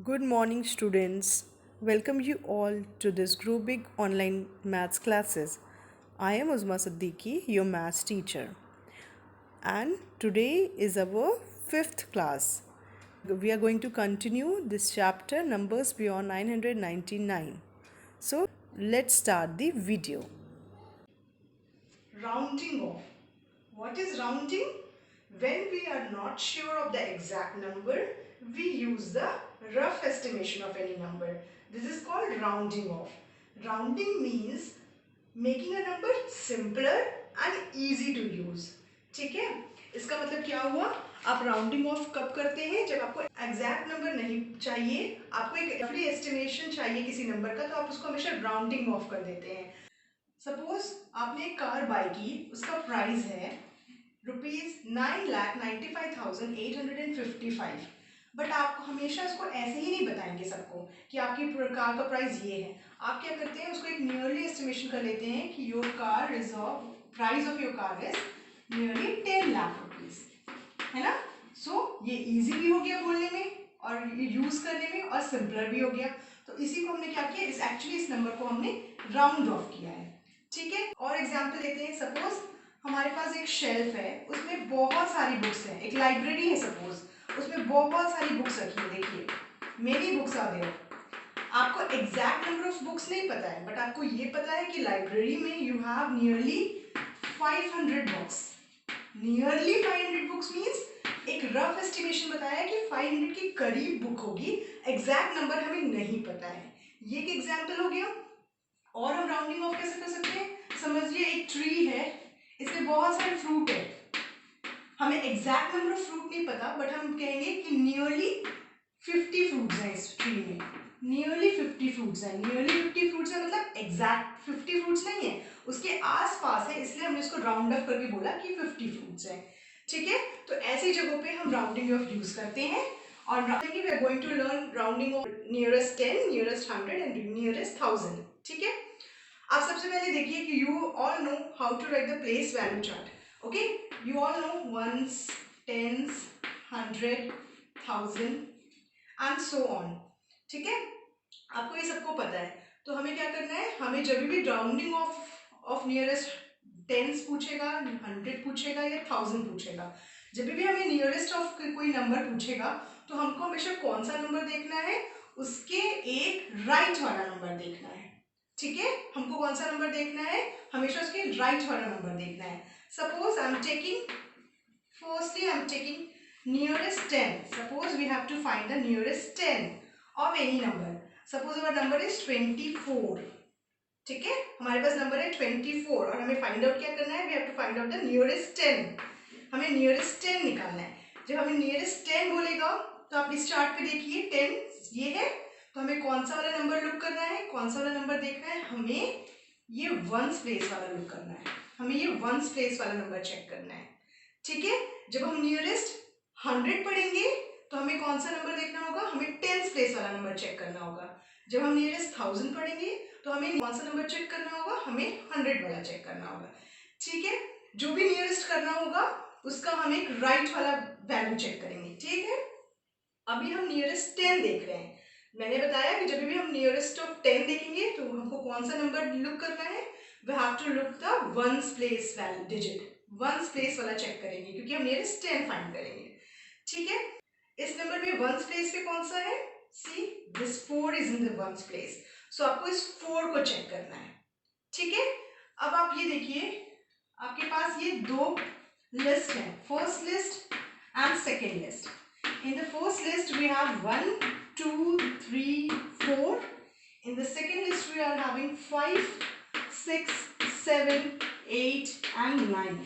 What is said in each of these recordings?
Good morning, students. Welcome you all to this Big online maths classes. I am Uzma Siddiqui, your maths teacher, and today is our fifth class. We are going to continue this chapter numbers beyond 999. So, let's start the video. Rounding off. What is rounding? When we are not sure of the exact number, we use the rough estimation of any number. This is called rounding off. Rounding means making a number simpler and easy to use. ठीक है, इसका मतलब क्या हुआ? आप rounding off कब करते हैं? जब आपको एग्जैक्ट नंबर नहीं चाहिए, आपको एक रफली एस्टिमेशन चाहिए किसी नंबर का, तो आप उसको हमेशा राउंडिंग ऑफ कर देते हैं। सपोज आपने एक कार बाय की, उसका प्राइस है ₹9,95,855। बट आप हमेशा उसको ऐसे ही नहीं बताएंगे सबको कि आपकी कार का प्राइस ये है। आप क्या करते हैं, उसको एक नियरली एस्टिमेशन कर लेते हैं कि your car is of price of your car is nearly 10 lakh rupees, है ना। सो ये इजी भी हो गया बोलने में और यूज करने में, और सिंपलर भी हो गया। तो इसी को हमने क्या किया, इस नंबर को हमने राउंड ऑफ किया है। ठीक है, और एग्जांपल लेते हैं। सपोज हमारे पास एक शेल्फ है, उसमें बहुत सारी बुक्स हैं, एक लाइब्रेरी है सपोज, उसमें बहुत सारी बुक्स रखी है। देखिए, मेनी बुक्स आर देयर। आपको एग्जैक्ट नंबर ऑफ बुक्स नहीं पता है, बट आपको ये पता है कि लाइब्रेरी में you have nearly 500 books. Nearly 500 books means एक रफ एस्टिमेशन बताया है कि 500 के करीब बुक होगी। एग्जैक्ट नंबर हमें नहीं पता है। ये एक एग्जाम्पल हो गया। और हम राउंडिंग ऑफ कैसे कर सकते हैं? समझिए एक ट्री है, इसमें बहुत सारे फ्रूट है। हमें एग्जैक्ट नंबर ऑफ फ्रूट नहीं पता, बट हम कहेंगे कि नियरली 50 फ्रूट्स हैं इस ट्री में। नियरली 50 फ्रूट्स हैं। नियरली 50 फ्रूट्स है मतलब एग्जैक्ट 50 फ्रूट्स नहीं है, उसके आसपास है, इसलिए हमने इसको राउंड ऑफ करके बोला कि 50 फ्रूट्स हैं। ठीक है, तो ऐसी जगहों पे हम राउंडिंग ऑफ यूज करते हैं। और we are going to learn rounding off nearest 10, nearest 100 and nearest 1000। ठीक है, आप सबसे पहले देखिए कि you all know how to write the place value chart. Okay, you all know ones, tens, 100, 1000 and so on. ठीक है, आपको ये सबको पता है। तो हमें क्या करना है, हमें जब भी राउंडिंग ऑफ नियरेस्ट टेंस पूछेगा, 100 पूछेगा या 1000 पूछेगा, जब भी हमें नियरेस्ट ऑफ कोई नंबर पूछेगा, तो हमको हमेशा कौन सा नंबर देखना है, उसके एक राइट वाला नंबर देखना है। ठीक है, हमको कौन सा नंबर देखना है, हमेशा उसके राइट वाला नंबर देखना है। Suppose I am taking, firstly I am taking nearest 10. Suppose we have to find the nearest 10 of any number. Suppose our number is 24. ठीक है, हमारे पास नंबर है 24 और हमें फाइंड आउट क्या करना है, we have to find out the nearest 10। हमें नियरेस्ट 10 निकालना है। जब हमें नियरेस्ट 10 बोलेगा, तो आप इस चार्ट पे देखिए 10 ये है, तो हमें कौन सा वाला नंबर लुक करना है, कौन सा वाला नंबर देखना है, हमें ये वंस प्लेस वाला लुक करना है। हमें ये वंस प्लेस वाला नंबर चेक करना है। ठीक है, जब हम नियरेस्ट 100 पढ़ेंगे, तो हमें कौन सा नंबर देखना होगा, हमें टेंस प्लेस वाला नंबर चेक करना होगा। जब हम नियरेस्ट 1000 पढ़ेंगे, तो हमें कौन सा नंबर चेक करना होगा, हमें 100 वाला चेक करना होगा। ठीक है, जो भी नियरेस्ट करना होगा उसका हम एक राइट वाला वैल्यू चेक करेंगे। ठीक है, अभी हम नियरेस्ट 10 देख रहे हैं। मैंने बताया कि जब भी हम नियरेस्ट ऑफ 10 देखेंगे, तो हमको कौन सा नंबर लुक करना है, we have to look the ones place value digit, ones place वाला चेक करेंगे, क्योंकि हम नियरेस्ट 10 फाइंड करेंगे। ठीक है, इस नंबर में वंस प्लेस पे कौन सा है, see this 4 is in the ones place. So आपको इस 4 को चेक करना है। ठीक है, अब आप ये देखिए, आपके पास ये दो लिस्ट है, first list and second list. In the first list we have 1, 2, 3, 4. In the second list we are having 5, 6, 7, 8 and 9.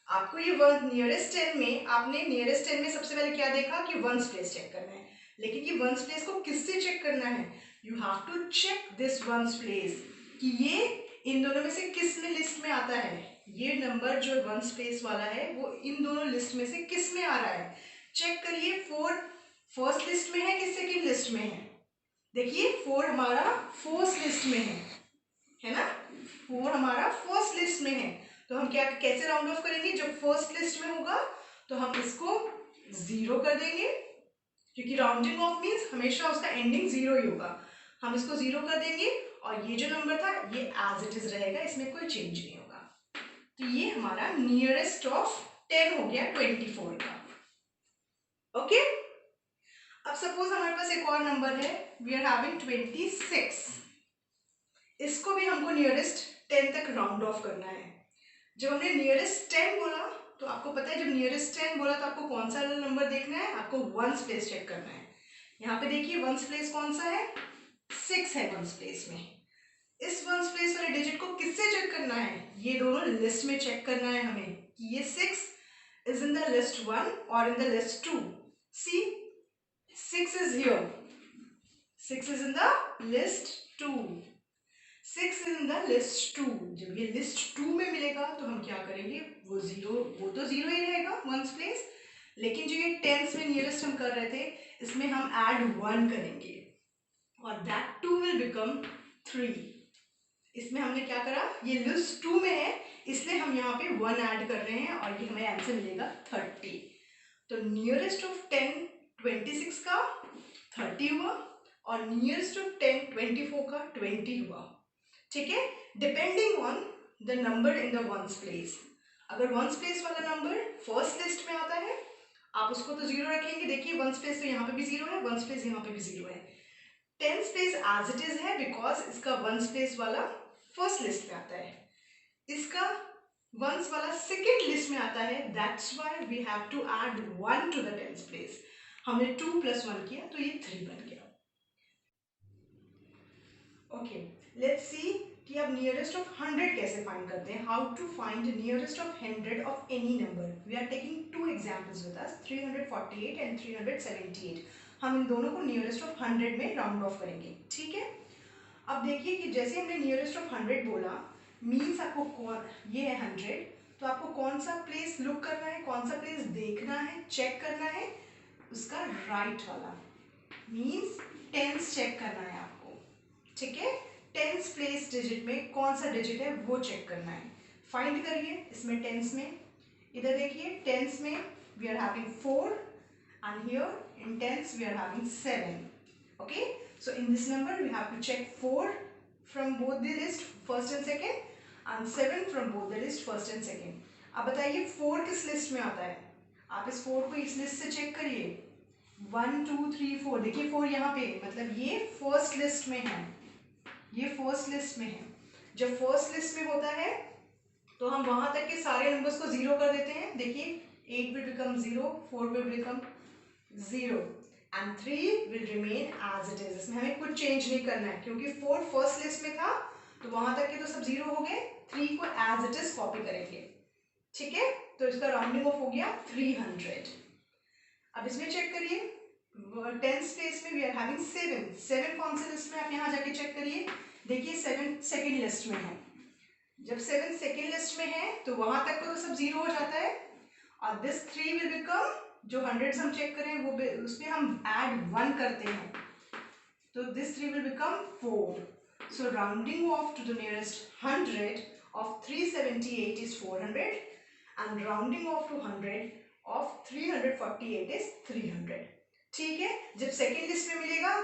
आपको ये नियरेस्ट 10 में, आपने नियरेस्ट 10 में सबसे पहले क्या देखा कि वंस प्लेस चेक करना है। लेकिन ये वंस प्लेस को किससे चेक करना है, you have to check this ones place कि ये इन दोनों में से किस में लिस्ट में आता है। ये नंबर जो वंस प्लेस वाला है वो इन दोनों लिस्ट में से किस में आ रहा है, चेक करिए। 4 फर्स्ट लिस्ट में है कि सेकंड लिस्ट में है, देखिए 4 हमारा फर्स्ट लिस्ट में है ना, 4 हमारा फर्स्ट लिस्ट में है। तो हम क्या कैसे राउंड ऑफ करेंगे, जब फर्स्ट लिस्ट में होगा तो हम इसको 0 कर देंगे, क्योंकि राउंडिंग ऑफ मीन्स हमेशा उसका एंडिंग जीरो ही होगा। हम इसको जीरो कर देंगे और ये जो नंबर था ये एज इट इज रहेगा, इसमें कोई चेंज नहीं होगा। तो ये हमारा नियरेस्ट ऑफ 10 हो गया 24 का। ओके, अब सपोज हमारे पास एक और नंबर है, वी आर हैविंग 26। इसको भी हमको नियरेस्ट 10 तक राउंड ऑफ करना है। जब हमने नियरेस्ट 10 बोला तो आपको पता है, जब नियरेस्ट 10 बोला तो आपको कौन सा नंबर देखना है, आपको वंस प्लेस चेक करना है। यहाँ पे देखिए वंस प्लेस कौन सा है, 6 है वंस प्लेस में। इस वंस प्लेस वाले डिजिट को किससे चेक करना है, ये दोनों लिस्ट में चेक करना है हमें कि ये 6 is in the list 1 or in the list 2. See, 6 is here. 6 is in the list 2. 6 is in the list 2. जब ये list 2 में मिलेगा तो हम क्या करेंगे, वो तो जीरो ही रहेगा वंस प्लेस, लेकिन जो ये टेंस में नियरेस्ट हम कर रहे थे इसमें हम ऐड 1 करेंगे और that 2 will become 3. इसमें हमने क्या करा, ये लिस्ट 2 में है इसलिए हम यहाँ पे 1 ऐड कर रहे हैं और ये हमें आंसर मिलेगा 30। तो नियरेस्ट ऑफ 10 26 का 30 हुआ और नियरेस्ट ऑफ 10 24 का 20 हुआ। ठीक है, depending on the number in the ones place. अगर वंस प्लेस वाला नंबर फर्स्ट लिस्ट में आता है आप उसको तो जीरो रखेंगे। देखिए वंस प्लेस तो यहाँ पे भी जीरो है, वंस प्लेस यहाँ पे भी जीरो है। Tens place as it is है बिकॉज इसका वंस प्लेस वाला फर्स्ट लिस्ट में आता है, इसका वंस वाला सेकेंड लिस्ट में आता है, that's why we have to add 1 to the tens place. हमने 2 + 1 किया तो ये 3 बन गया। ओके, लेट्स सी कि अब नियरेस्ट ऑफ 100 कैसे फाइंड करते हैं, how to find nearest of 100 of any number. We are taking 2 examples with us, 348 and 378। हम इन दोनों को नियरेस्ट ऑफ 100 में राउंड ऑफ करेंगे। ठीक है, अब देखिए कि जैसे हमने नियरेस्ट ऑफ 100 बोला मीन्स आपको कौन, ये है 100, तो आपको कौन सा प्लेस लुक करना है, कौन सा प्लेस देखना है, चेक करना है, उसका राइट वाला मीन्स टेंस चेक करना है आपको। ठीक है, टेंस प्लेस डिजिट में कौन सा डिजिट है वो चेक करना है। फाइंड करिए इसमें टेंस में, इधर देखिए टेंस में we are having 4 and here in tens we are having 7. Okay, so in this number we have to check 4 from both the list first and second and 7 from both the list first and second. अब बताइए 4 किस list में आता है, आप इस 4 को इस लिस्ट से चेक करिए, 1 2 3 4। देखिए 4 यहाँ पे मतलब ये फर्स्ट लिस्ट में है, ये फर्स्ट लिस्ट में है। जब फर्स्ट लिस्ट में होता है तो हम वहां तक के सारे नंबर्स को जीरो कर देते हैं। देखिए 8 will become 0, 4 will become 0 and 3 will remain as it is। इसमें हमें कुछ चेंज नहीं करना है क्योंकि 4 फर्स्ट लिस्ट में था तो वहां तक के तो सब जीरो हो गए, 3 को एज इट इज कॉपी करेंगे। ठीक है, तो इसका राउंडिंग ऑफ हो गया 300। अब इसमें चेक करिए टेंस प्लेस में वी आर हैविंग 7। 7 कौन से लिस्ट में, आप यहाँ जाके चेक करिए। देखिए 7 सेकेंड लिस्ट में है, जब 7 सेकेंड लिस्ट में है तो वहां तक तो सब जीरो हो जाता है और दिस 3 विल बिकम, जो हंड्रेड्स हम चेक करें वो उसमें हम ऐड 1 करते हैं तो this 3 will become 4। So rounding off to the nearest 100 of 378 is 400 and rounding off to 100 of 348 is 300। ठीक है, जब सेकेंड लिस्ट में मिलेगा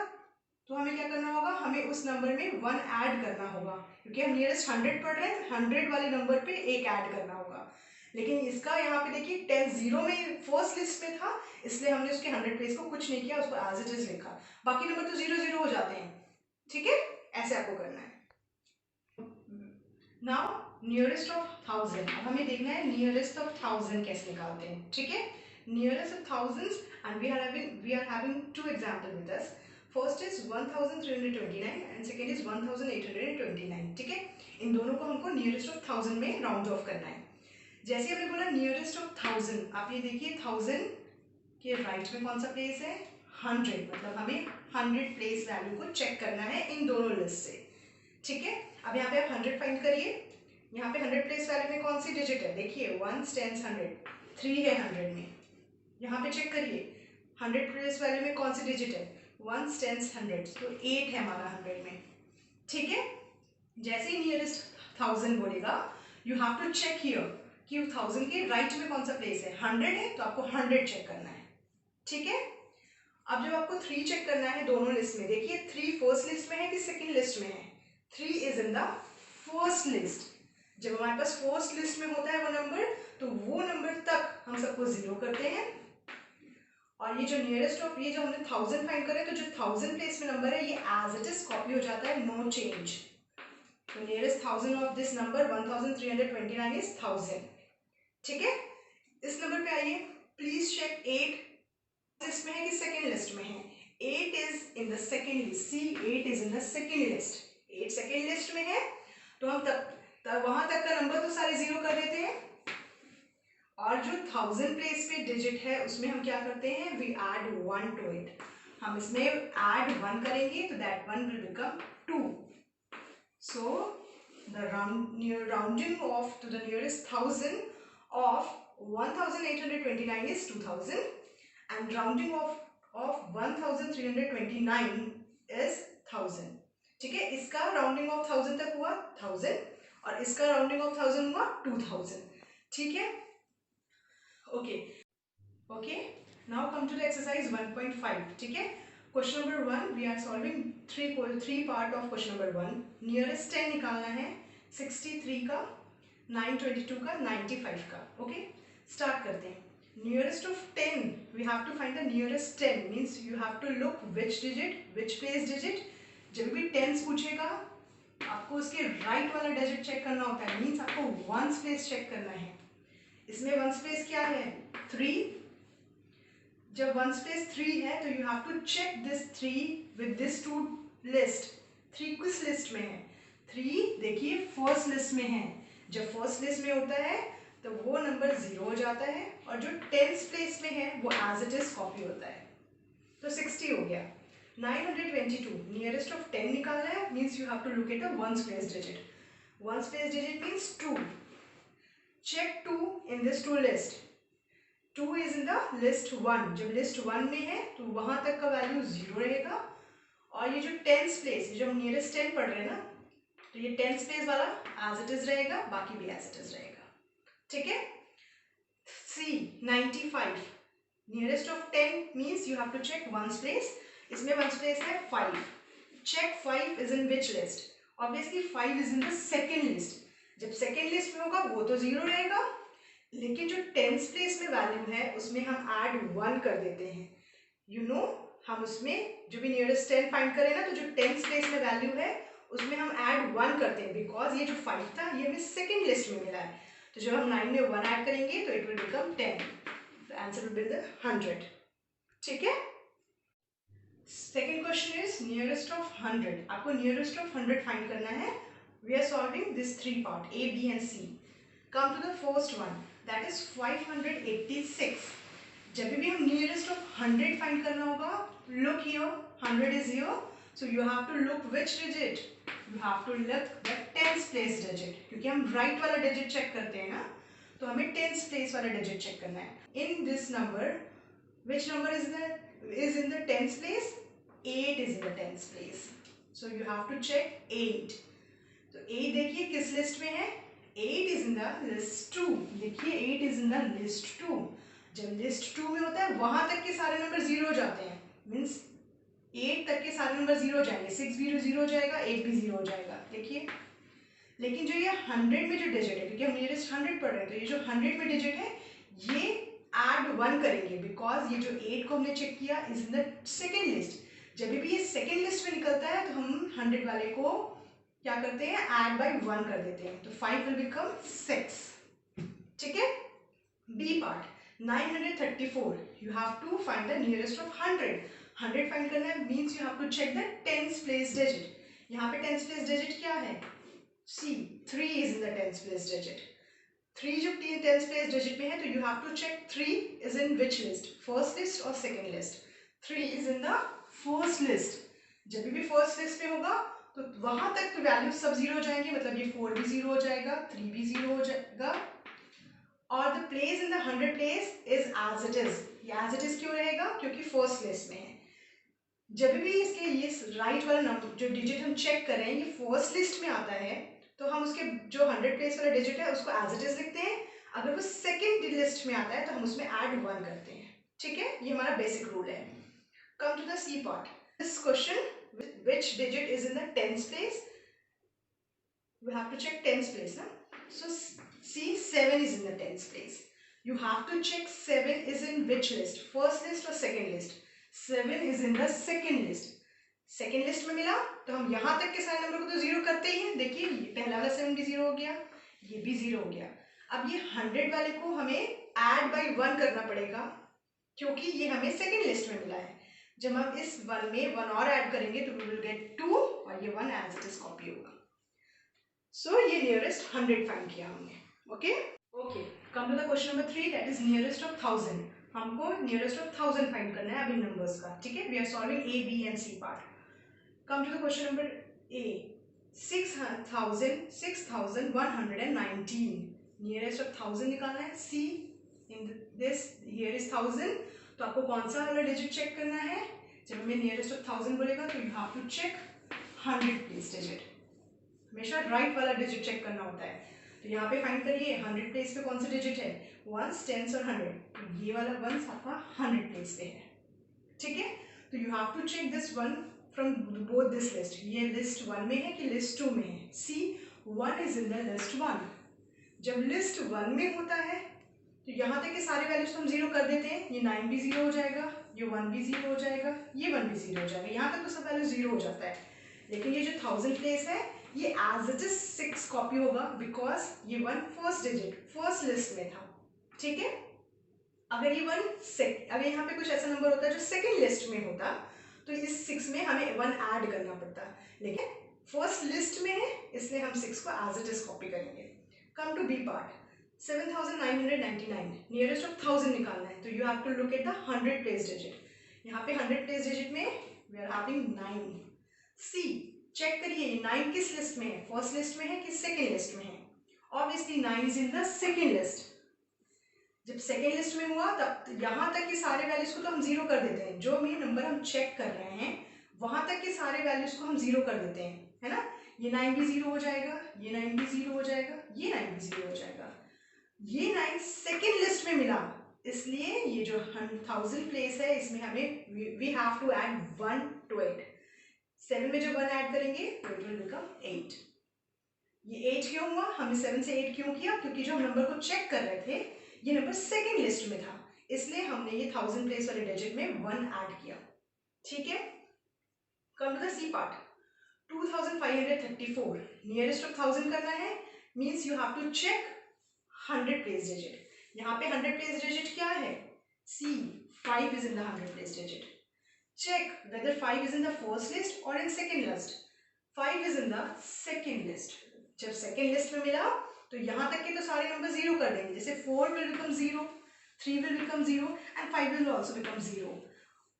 तो हमें क्या करना होगा, हमें उस नंबर में 1 ऐड करना होगा क्योंकि हम नियरेस्ट 100 पढ़ रहे हैं, 100 वाले नंबर पे एक ऐड करना होगा। लेकिन इसका यहाँ पे देखिए 10 0 में फर्स्ट लिस्ट में था इसलिए हमने उसके 100 प्लेस को कुछ नहीं किया, उसको एज इट इज लिखा, बाकी नंबर तो 0 0 हो जाते हैं। ठीक है, ऐसे आपको करना है। नाउ नियरेस्ट ऑफ 1000, अब हमें देखना है नियरेस्ट ऑफ 1000 कैसे निकालते हैं। ठीक है, nearest of thousands and we are having 2 example with us. First is 1329 and second is 1829। ठीक है, इन दोनों को हमको नियरेस्ट ऑफ 1000 में राउंड ऑफ करना है। जैसे हमने बोला नियरेस्ट ऑफ 1000, आप ये देखिए 1000 के राइट में कौन सा प्लेस है, 100, मतलब हमें 100 प्लेस वैल्यू को चेक करना है इन दोनों लिस्ट से। ठीक है, अब यहाँ पे आप 100 फाइंड करिए, यहाँ पे 100 प्लेस वैल्यू में कौन सी डिजिट है, देखिए 1 10 100, 3 है 100 में। यहाँ पे चेक करिए 100 प्लेस वैल्यू में कौन सी डिजिट है, 1 10 100, तो 8 है हमारा 100 में। ठीक है, जैसे ही नियरेस्ट 1000 बोलेगा you have to check here कि 1000 के राइट में कौन सा प्लेस है, 100 है तो आपको 100 चेक करना है। ठीक है, अब जब आपको 3 चेक करना है दोनों लिस्ट में, देखिए 3 फर्स्ट लिस्ट में है कि सेकंड लिस्ट में है? 3 is in the first list. जब हमारे पास फर्स्ट लिस्ट में होता है वो नंबर, तो वो नंबर तक हम सबको 0 करते हैं। और ये जो नियरेस्ट ऑफ, ये जो हमने 1000 फाइंड करे, तो जो 1000 प्लेस में नंबर है ये एज इट इज कॉपी हो जाता है, नो चेंज। तो nearest 1000 of this number 1329 is 1000। ठीक है, इस नंबर पे आइए, प्लीज चेक 8 लिस्ट में है कि सेकेंड लिस्ट में है? 8 is in the second list. See 8 is in the second list. 8 second list में है, तो हम तब वहां तक का नंबर तो सारे 0 कर देते हैं, और जो 1000 प्लेस पे डिजिट है उसमें हम क्या करते हैं? We add 1 to it. हम इसमें ऐड 1 करेंगे तो that 1 will become 2। So the rounding off to the nearest 1000 of 1829 is 2000, and rounding of 1329 is 1000। ठीक है, इसका राउंडिंग ऑफ 1000 तक हुआ 1000, और इसका राउंडिंग ऑफ 1000 हुआ 2000। ठीक है, okay okay. Now come to the exercise 1.5। ठीक है, question number 1 we are solving three part of question number 1। Nearest 10 निकालना है, 63 का, 922 का, 95 का। ओके, स्टार्ट करते हैं। Nearest of 10, we have to find the nearest 10, means you have to look which digit, which place digit. जब भी tense पूछेगा आपको उसके राइट वाला डिजिट चेक करना होता है, मीन्स आपको वंस प्लेस चेक करना है। इसमें वंस प्लेस क्या है? 3। जब वंस प्लेस 3 है तो you have to check this 3 with this 2 list. 3 किस लिस्ट में है? 3 देखिए फर्स्ट लिस्ट में है। जब फर्स्ट लिस्ट में होता है तो वो नंबर 0 हो जाता है, और जो 10th प्लेस में है वो एज इट इज कॉपी होता है। तो 60 हो गया। 922 नियरेस्ट ऑफ 10 निकालना है, means you have to look at the ones place digit. Ones place digit means 2। Check 2 in this 2 list. 2 is in the list 1। जब लिस्ट 1 में है तो वहां तक का वैल्यू 0 रहेगा, और ये जो 10th प्लेस, जब हम नियरेस्ट 10 पढ़ रहे हैं ना, तो ये 10th प्लेस वाला एज इट इज रहेगा, बाकी भी एज इट इज रहेगा। ठीक है, see 95 nearest of 10 means you have to check ones place. इसमें वंस प्लेस है 5। Check 5 is in which list? Obviously 5 is in the second list. जब सेकेंड लिस्ट में होगा वो तो 0 रहेगा, लेकिन जो 10th प्लेस में वैल्यू है उसमें हम ऐड 1 कर देते हैं। यू नो, हम उसमें जो भी नियरेस्ट 10 फाइंड करें ना, तो जो 10th प्लेस में वैल्यू है उसमें हम ऐड 1 करते हैं, बिकॉज ये जो 5 था ये हमें सेकेंड लिस्ट में मिला है। तो जब हम 9 में 1 ऐड करेंगे तो it will become 10। The answer will be the 100। ठीक है, second question is nearest of 100। आपको नियरेस्ट ऑफ 100 फाइंड करना है। We are solving this 3 part A, B and C। Come to the first one, that is 586। जब भी हम nearest of 100 find करना होगा, look here, 100 is here, so you have to look which digit? You have to look the 10th place digit, क्योंकि हम right वाला digit check करते हैं ना, तो हमें 10th प्लेस वाला डिजिट चेक करना है। In this number, which number is in the 10th place? 8 is in the 10th place. So you have to check 8. तो 8 देखिए किस लिस्ट में है? 8 is in the list 2. देखिए 8 is in the list 2. जब list 2 में होता है वहां तक के सारे नंबर 0 हो जाते हैं, मीन्स 8 तक के सारे नंबर 0 हो जाएंगे। 6 भी 0 हो जाएगा, 8 भी 0 हो जाएगा। देखिए, लेकिन जो ये 100 में जो डिजिट है, क्योंकि हम नियरेस्ट 100 पढ़ रहे हैं, तो ये जो 100 में डिजिट है ये ऐड 1 करेंगे, बिकॉज ये जो 8 को हमने चेक किया is in the second list. जब भी ये सेकेंड लिस्ट में निकलता है तो हम 100 वाले को क्या करते हैं? ऐड बाय 1 कर देते हैं, तो 5 विल बिकम 6। ठीक है, B part 934। You have to find the nearest of 100। 100 find करना है, means you have to check the 10th place digit. यहाँ पे 10th प्लेस डिजिट क्या है? C 3 is in the 10th place digit. 3 जो 10th place digit में है, तो you have to check 3 is in which list? First list और second list? 3 is in the first list. जब भी फर्स्ट लिस्ट में होगा तो वहां तक वैल्यू सब 0 हो जाएंगे, मतलब ये 4 भी 0 हो जाएगा, 3 भी 0 हो जाएगा, और the place in the 100 place is as it is. ये एज इट इज क्यों रहेगा? क्योंकि फर्स्ट लिस्ट में है। जब भी इसके ये राइट वाला नंबर जो डिजिट हम चेक कर रहे हैं ये फर्स्ट लिस्ट में आता है, तो हम उसके जो 100 प्लेस वाला डिजिट है उसको एज इट इज लिखते हैं। अगर वो सेकेंड लिस्ट में आता है तो हम उसमें ऐड 1 करते हैं। ठीक है, ये हमारा बेसिक रूल है। Come to the C part. This question, which digit is in the tens place? We have to check tens place, na? So see, 7 is in the tens place. You have to check 7 is in which list, first list or second list. 7 is in the second list. Second list में मिला तो हम यहाँ तक के सारे number को तो जीरो करते ही हैं. देखिए पहला वाला 7 भी जीरो हो गया, ये भी जीरो हो गया. अब ये 100 वाले को हमें ऐड बाय 1 करना पड़ेगा क्योंकि ये हमें सेकेंड लिस्ट में मिला है. जब हम इस 1 में 1 और ऐड करेंगे तो वी विल गेट 2 और ये 1 एज इट इज कॉपी होगा. सो ये नियरेस्ट 100 फाइंड किया हमने. Okay okay, come to the question number 3, that is nearest of 1000. हमको नियरेस्ट ऑफ 1000 फाइंड करना है अब इन नंबर्स का. ठीक है, we are solving A B and C part. Come to the question number A. 6,119. Nearest of 1000 निकालना है. C in this here is 1000. तो आपको कौन सा वाला डिजिट चेक करना है? जब हमें नियरेस्ट ऑफ 1000 बोलेगा तो you have to check 100 place digit. हमेशा राइट वाला डिजिट चेक करना होता है. तो यहाँ पे फाइंड करिए 100 प्लेस पे कौन सा डिजिट है, वंस, टेंस और 100. तो ये वाला वंस आपका 100 प्लेस पे है. ठीक है, तो you have to check this one from both this list. ये लिस्ट 1 में है कि लिस्ट 2 में है. See 1 is in the list 1. जब लिस्ट 1 में होता है तो यहाँ तक के सारे वैल्यूज हम जीरो कर देते हैं. ये 9 भी जीरो हो जाएगा, ये 1 भी जीरो हो जाएगा, ये 1 भी जीरो हो जाएगा. यहाँ तक तो सब वैल्यू जीरो हो जाता है. लेकिन ये जो 1000 प्लेस है ये एज इट इज 6 कॉपी होगा बिकॉज ये 1 फर्स्ट डिजिट फर्स्ट लिस्ट में था. ठीक है, अगर ये 1 अगर यहाँ पे कुछ ऐसा नंबर होता है जो सेकेंड लिस्ट में होता तो इस 6 में हमें 1 ऐड करना पड़ता, लेकिन फर्स्ट लिस्ट में है इसलिए हम 6 को एज इट इज कॉपी करेंगे. Come to B part. 7999 nearest of 1000 निकालना है. तो you have to look at the 100 place digit. यहाँ पे 100 प्लेस डिजिट में we are having 9. See check करिए ये 9 किस लिस्ट में है, फर्स्ट लिस्ट में है कि सेकेंड लिस्ट में है. Obviously 9 is in the second list. जब सेकेंड लिस्ट में हुआ तब यहाँ तक के सारे वैल्यूज को तो हम जीरो कर देते हैं. जो भी नंबर हम चेक कर रहे हैं वहां तक के सारे वैल्यूज को हम जीरो कर देते हैं, है ना. ये 9 भी जीरो हो जाएगा, ये 9 भी जीरो हो जाएगा, ये 9 भी जीरो हो जाएगा. ये 9 सेकेंड लिस्ट में मिला इसलिए ये जो 1000 प्लेस है इसमें हमें we have to add 1 to it. 7 में जब 1 ऐड करेंगे तो इट विल बिकम 8. ये 8 क्यों हुआ, हमने 7 से 8 क्यों किया, क्योंकि जो हम नंबर को चेक कर रहे थे ये नंबर सेकेंड लिस्ट में था इसलिए हमने ये 1000 प्लेस वाले डिजिट में 1 ऐड किया. ठीक है, come to the C part. 2534 nearest of 1000 करना है. Means you have to check 100 place digit. यहाँ पे 100 प्लेस डिजिट क्या है, C 5 is in the 100 place digit. Check whether 5 is in the first list और in second list. 5 is in the second list. जब second list में मिला तो यहाँ तक के तो सारे नंबर जीरो कर देंगे. जैसे 4 will become 0, 3 will become 0 and 5 will also become 0.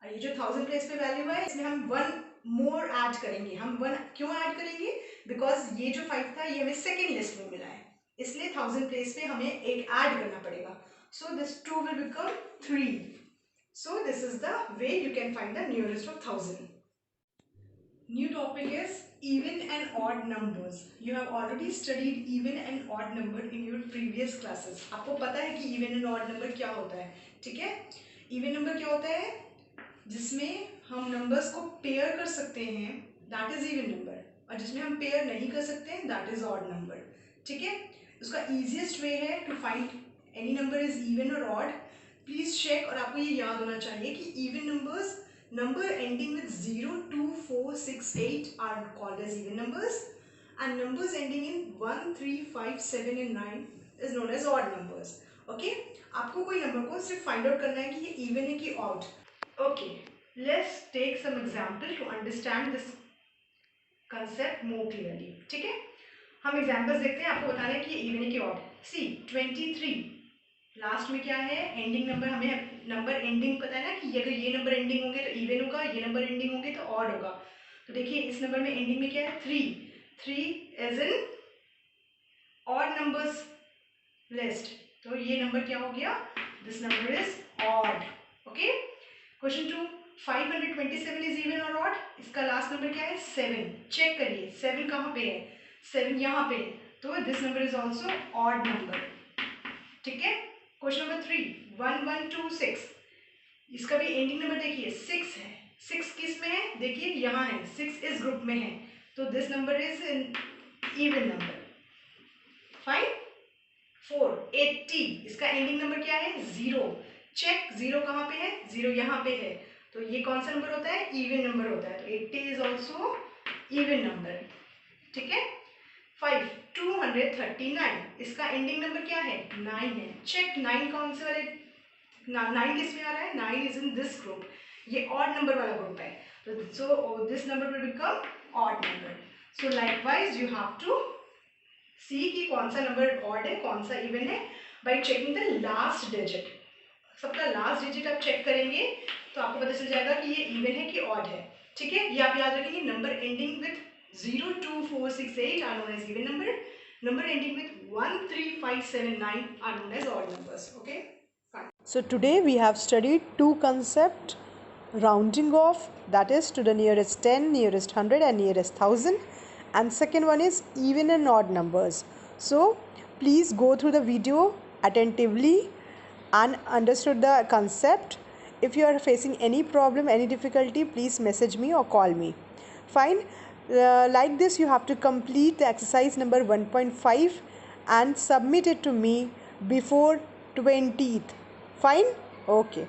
और ये जो 1000 प्लेस पे वैल्यू है इसमें हम 1 मोर ऐड करेंगे. हम 1 क्यों ऐड करेंगे, बिकॉज ये जो 5 था ये हमें सेकेंड लिस्ट में मिला है इसलिए 1000 प्लेस पे हमें एक ऐड करना पड़ेगा. So this 2 will become 3. So this is the way you can find the nearest of 1000. New topic is even and odd numbers. You have already studied even and odd number in your previous classes. आपको पता है कि even and odd number क्या होता है. ठीक है, even number क्या होता है, जिसमें हम numbers को pair कर सकते हैं, that is even number. और जिसमें हम pair नहीं कर सकते, that is odd number. ठीक है, उसका easiest way है to find any number is even or odd. Please check, और आपको ये याद होना चाहिए कि even numbers, number ending with 0, 2, 4, 6, 8 are called as even numbers, and numbers ending in 1, 3, 5, 7 and 9 is known as odd numbers. Okay, आपको कोई number को सिर्फ फाइंड आउट करना है कि ये इवन है कि odd. Okay, let's take some example to understand this concept more clearly. ठीक है, हम एग्जांपल्स देखते हैं, आपको बताना है कि ये इवन है कि ऑड. सी 23 लास्ट में क्या है, एंडिंग नंबर. हमें नंबर एंडिंग पता है ना कि अगर ये नंबर एंडिंग होंगे तो इवन होगा, ये नंबर एंडिंग होंगे तो ऑड होगा. तो देखिए इस नंबर में एंडिंग में क्या है, 3 as in odd numbers list. तो ये नंबर क्या हो गया, this number is odd. Okay, question 2, 527 is even और ऑड. इसका लास्ट नंबर क्या है, 7. चेक करिए 7 कहाँ पे है, 7 यहाँ पे है, तो this number is also odd number. ठीक है, क्वेश्चन नंबर 3, 1126. इसका भी एंडिंग नंबर देखिए 6 है. 6 किस में है, देखिए यहाँ है, 6 इस ग्रुप में है, तो this number is even number. Fine. 4 80, इसका एंडिंग नंबर क्या है, 0। चेक 0 कहाँ पे है, 0 यहाँ पे है, तो ये कौन सा नंबर होता है, इवन नंबर होता है, तो 80 इज ऑल्सो इवन नंबर। ठीक है। 5 239, इसका एंडिंग नंबर क्या है, 9 है। चेक 9 कौन से वाले, 9 किस में आ रहा है, 9 इज इन दिस ग्रुप, ये ऑड नंबर वाला ग्रुप है, तो so this number will become odd number. So likewise you have to see कि कौन सा नंबर ऑड है कौन सा इवन है bye checking the last digit. सबका लास्ट डिजिट आप चेक करेंगे तो आपको पता चल जाएगा कि ये इवन है कि ऑड है। ठीक है, ये आप याद रखेंगे, number ending with 0 2 4 6 8 are known as even number, number ending with 1 3 5 7 9 are known as odd numbers. Okay, fine. So today we have studied two concepts, rounding off, that is to the nearest 10, nearest 100 and nearest 1000, and second one is even and odd numbers. So please go through the video attentively and understood the concept. If you are facing any problem, any difficulty, please message me or call me. Fine. Like this you have to complete the exercise number 1.5 and submit it to me before 20th. Fine. Okay.